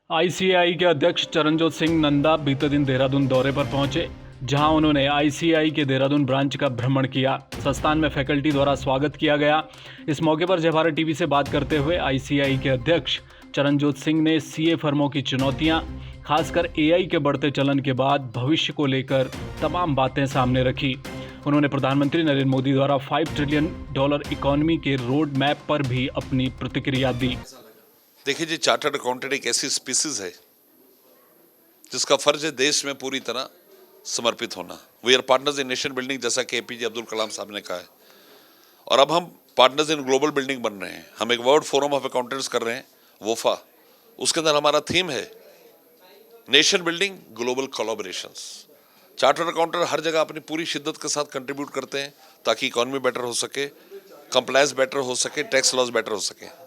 ICAI के अध्यक्ष चरणजोत सिंह नंदा बीते दिन देहरादून दौरे पर पहुंचे, जहां उन्होंने आईसीएआई के देहरादून ब्रांच का भ्रमण किया। संस्थान में फैकल्टी द्वारा स्वागत किया गया। इस मौके पर जय भारत टीवी से बात करते हुए आईसीएआई के अध्यक्ष चरणजोत सिंह ने सीए फर्मों की चुनौतियां, खासकर एआई के बढ़ते चलन के बाद भविष्य को लेकर तमाम बातें सामने रखी। उन्होंने प्रधानमंत्री नरेंद्र मोदी द्वारा $5 ट्रिलियन इकोनॉमी के रोड मैप पर भी अपनी प्रतिक्रिया दी। देखिए जी, चार्टर्ड अकाउंटेंट एक ऐसी स्पीसीज है जिसका फर्ज है देश में पूरी तरह समर्पित होना। We are partners in nation building, जैसा कि एपीजे अब्दुल कलाम साहब ने कहा है। और अब हम पार्टनर्स इन ग्लोबल बिल्डिंग बन रहे हैं। हम एक वर्ल्ड फोरम ऑफ अकाउंटेंट्स कर रहे हैं, वोफा। उसके अंदर हमारा थीम है nation building, global collaborations. Chartered accountant हर जगह अपनी पूरी शिद्दत के साथ कंट्रीब्यूट करते हैं ताकि इकोनॉमी बेटर हो सके, कंप्लायंस बेटर हो सके, टैक्स लॉज बेटर हो सके।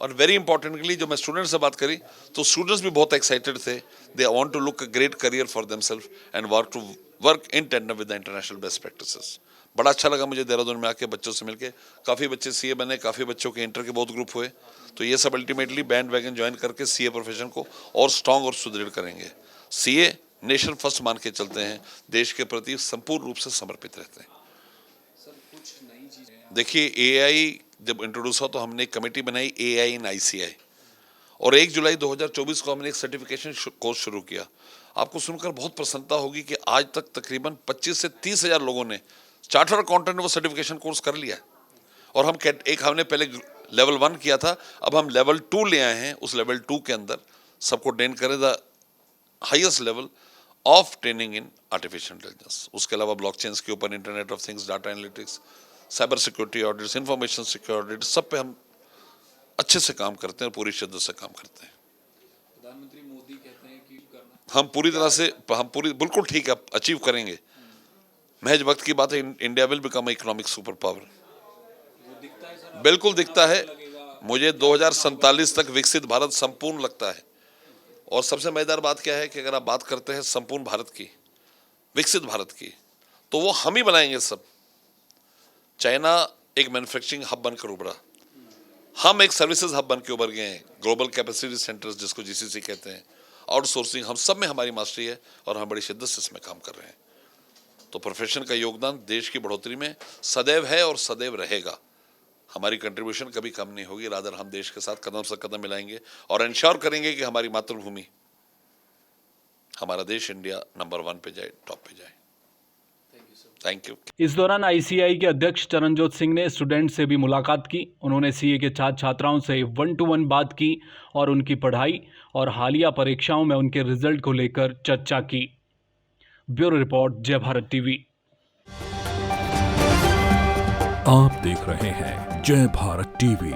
और वेरी इंपॉर्टेंटली, जो मैं स्टूडेंट से बात करी तो स्टूडेंट्स भी बहुत एक्साइटेड थे। They want to look a great career for themselves and work in tandem with the international best practices. बड़ा अच्छा लगा मुझे देहरादून में आके बच्चों से मिलके। काफ़ी बच्चे सीए बने, काफ़ी बच्चों के इंटर के बहुत ग्रुप हुए। तो ये सब अल्टीमेटली बैंड वैगन ज्वाइन करके सीए प्रोफेशन को और स्ट्रांग और सुदृढ़ करेंगे। सीए नेशन फर्स्ट मान के चलते हैं, देश के प्रति संपूर्ण रूप से समर्पित रहते हैं। देखिए, एआई जब इंट्रोड्यूस हुआ तो हमने एक कमेटी बनाई, एआई इन आईसीआई, और 1 जुलाई 2024 को हमने एक सर्टिफिकेशन कोर्स शुरू किया। आपको सुनकर बहुत प्रसन्नता होगी कि आज तक तकरीबन 25 से 30 हज़ार लोगों ने चार्टर्ड अकाउंटेंट वो सर्टिफिकेशन कोर्स कर लिया। और हमने पहले लेवल 1 किया था, अब हम लेवल 2 ले आए हैं। उस लेवल 2 के अंदर सबको ट्रेन करें the highest level of training in artificial intelligence. उसके अलावा ब्लॉकचेन्स के ऊपर, internet of things, data analytics, cyber security audits, information security, सब पे हम अच्छे से काम करते हैं और पूरी शिद्दत से काम करते हैं। प्रधानमंत्री मोदी कहते हैं कि हम पूरी तरह से बिल्कुल ठीक है, अचीव करेंगे। महज वक्त की बात है, India will become economic super power. बिल्कुल दिखता है मुझे। 2047 तक विकसित भारत संपूर्ण लगता है। और सबसे मजेदार बात क्या है कि अगर आप बात करते हैं संपूर्ण भारत की, विकसित भारत की, तो वो हम ही बनाएंगे सब। चाइना एक मैन्युफैक्चरिंग हब बनकर उभरा, हम एक सर्विसेज हब बन के उभर गए हैं। ग्लोबल कैपेसिटी सेंटर्स, जिसको जीसीसी कहते हैं, आउटसोर्सिंग, हम सब में हमारी मास्टरी है और हम बड़ी शिद्दत से इसमें काम कर रहे हैं। तो प्रोफेशन का योगदान देश की बढ़ोतरी में सदैव है और सदैव रहेगा। हमारी कंट्रीब्यूशन कभी कम नहीं होगी। रादर हम देश के साथ कदम से कदम मिलाएंगे और इंश्योर करेंगे कि हमारी मातृभूमि, हमारा देश इंडिया नंबर 1 पे जाए, टॉप पे जाए। Thank you. इस दौरान आईसीएआई के अध्यक्ष चरणजोत सिंह ने स्टूडेंट से भी मुलाकात की। उन्होंने सीए के छात्र छात्राओं से 1-to-1 बात की और उनकी पढ़ाई और हालिया परीक्षाओं में उनके रिजल्ट को लेकर चर्चा की। ब्यूरो रिपोर्ट, जय भारत टीवी। आप देख रहे हैं जय भारत टीवी।